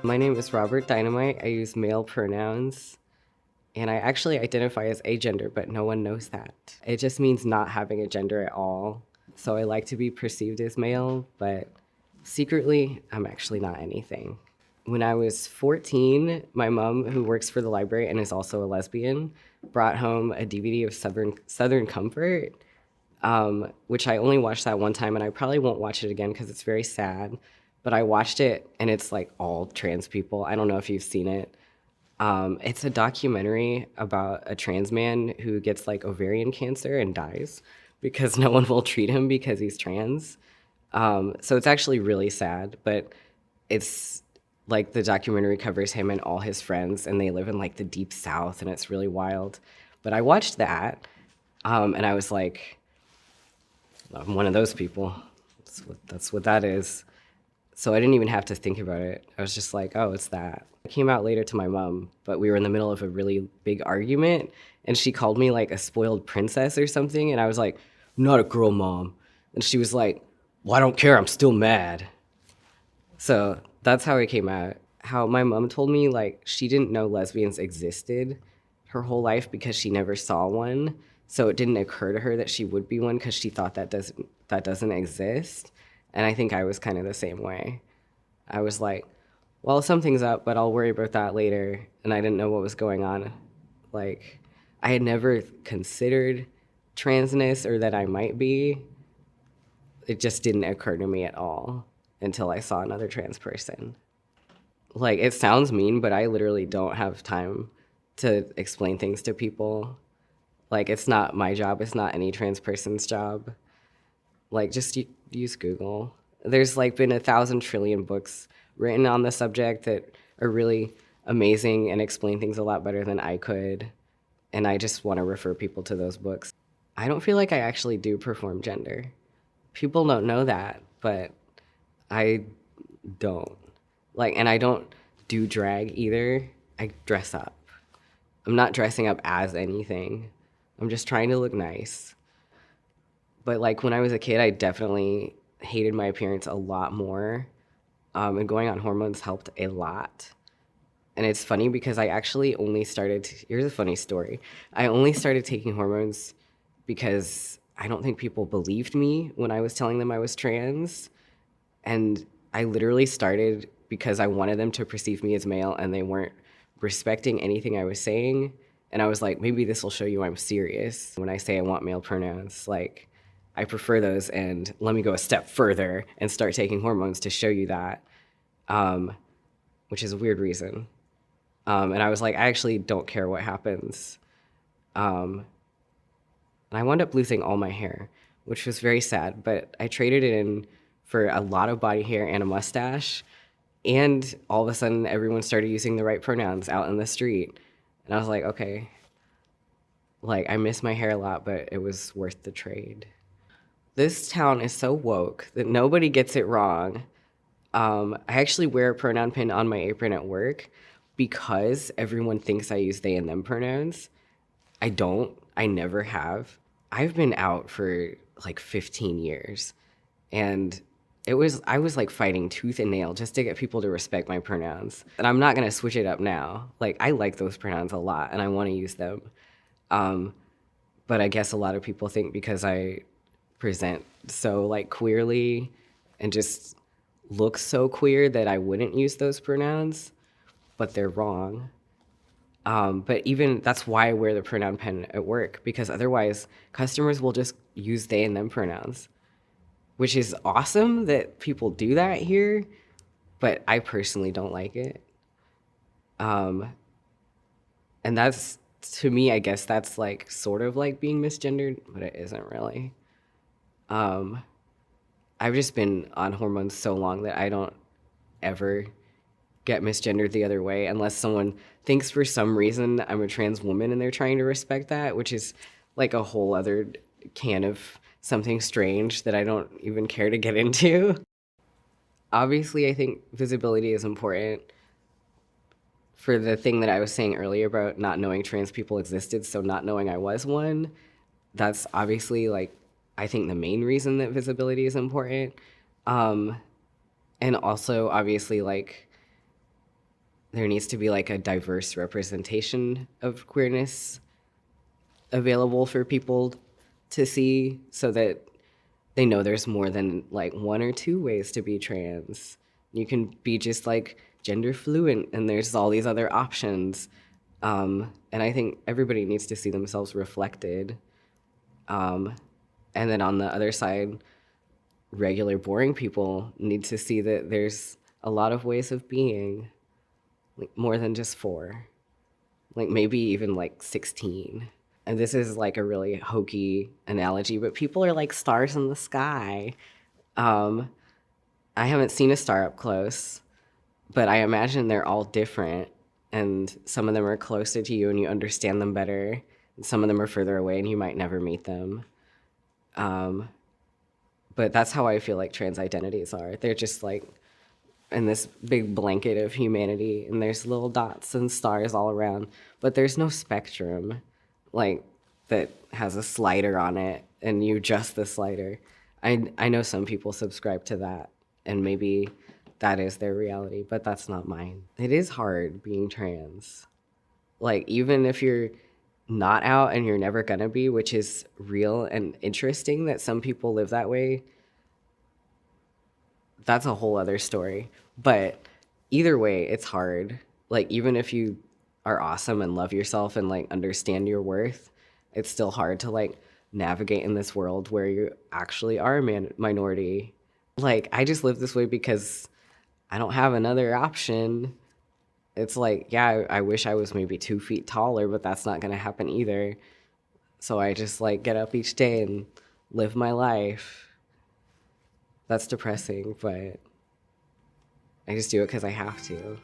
My name is Robert Dynamite. I use male pronouns, and I actually identify as agender, but no one knows that. It just means not having a gender at all. So I like to be perceived as male, but secretly, I'm actually not anything. When I was 14, my mom, who works for the library and is also a lesbian, brought home a DVD of Southern Comfort, which I only watched that one time, and I probably won't watch it again because it's very sad. But I watched it, and it's like all trans people. I don't know if you've seen it. It's a documentary about a trans man who gets like ovarian cancer and dies because no one will treat him because he's trans. So it's actually really sad, but it's like the documentary covers him and all his friends, and they live in like the deep south, and it's really wild. But I watched that, and I was like, I'm one of those people. That's what that is. So I didn't even have to think about it. I was just like, oh, it's that. I came out later to my mom, but we were in the middle of a really big argument, and she called me like a spoiled princess or something, and I was like, I'm not a girl, Mom. And she was like, well, I don't care, I'm still mad. So that's how it came out. How my mom told me like she didn't know lesbians existed her whole life because she never saw one. So it didn't occur to her that she would be one because she thought that doesn't exist. And I think I was kind of the same way. I was like, well, something's up, but I'll worry about that later. And I didn't know what was going on. Like, I had never considered transness or that I might be. It just didn't occur to me at all until I saw another trans person. Like, it sounds mean, but I literally don't have time to explain things to people. Like, it's not my job. It's not any trans person's job. Like, just use Google. There's like been 1,000 trillion books written on the subject that are really amazing and explain things a lot better than I could. And I just want to refer people to those books. I don't feel like I actually do perform gender. People don't know that, but I don't. Like, and I don't do drag either. I dress up. I'm not dressing up as anything. I'm just trying to look nice. But like when I was a kid, I definitely hated my appearance a lot more. And going on hormones helped a lot. And it's funny because I actually only started, here's a funny story. I only started taking hormones because I don't think people believed me when I was telling them I was trans. And I literally started because I wanted them to perceive me as male, and they weren't respecting anything I was saying. And I was like, maybe this will show you I'm serious when I say I want male pronouns. Like, I prefer those, and let me go a step further and start taking hormones to show you that, which is a weird reason. And I was like, I actually don't care what happens. And I wound up losing all my hair, which was very sad, but I traded it in for a lot of body hair and a mustache. And all of a sudden, everyone started using the right pronouns out in the street. And I was like, okay, like I miss my hair a lot, but it was worth the trade. This town is so woke that nobody gets it wrong. I actually wear a pronoun pin on my apron at work because everyone thinks I use they and them pronouns. I don't. I never have. I've been out for like 15 years, and I was like fighting tooth and nail just to get people to respect my pronouns. And I'm not gonna switch it up now. Like, I like those pronouns a lot and I wanna use them. But I guess a lot of people think because I present so like queerly and just look so queer that I wouldn't use those pronouns, but they're wrong. But even that's why I wear the pronoun pen at work, because otherwise customers will just use they and them pronouns, which is awesome that people do that here, but I personally don't like it. And that's, to me, I guess that's like sort of like being misgendered, but it isn't really. I've just been on hormones so long that I don't ever get misgendered the other way unless someone thinks for some reason I'm a trans woman and they're trying to respect that, which is like a whole other can of something strange that I don't even care to get into. Obviously, I think visibility is important for the thing that I was saying earlier about not knowing trans people existed, so not knowing I was one. That's obviously like, I think the main reason that visibility is important. And also obviously like there needs to be like a diverse representation of queerness available for people to see, so that they know there's more than like one or two ways to be trans. You can be just like gender fluent, and there's all these other options. And I think everybody needs to see themselves reflected. And then on the other side, regular boring people need to see that there's a lot of ways of being, like more than just four, like maybe even like 16. And this is like a really hokey analogy, but people are like stars in the sky. Um, I haven't seen a star up close, but I imagine they're all different. And some of them are closer to you and you understand them better. And some of them are further away and you might never meet them. But that's how I feel like trans identities are. They're just like in this big blanket of humanity, and there's little dots and stars all around, but there's no spectrum like that has a slider on it and you adjust the slider. I know some people subscribe to that, and maybe that is their reality, but that's not mine. It is hard being trans. Like, even if you're not out and you're never gonna be, which is real and interesting that some people live that way, that's a whole other story. But either way, it's hard. Like, even if you are awesome and love yourself and like understand your worth, it's still hard to like navigate in this world where you actually are a minority. Like, I just live this way because I don't have another option. It's like, yeah, I wish I was maybe 2 feet taller, but that's not gonna happen either. So I just like get up each day and live my life. That's depressing, but I just do it because I have to.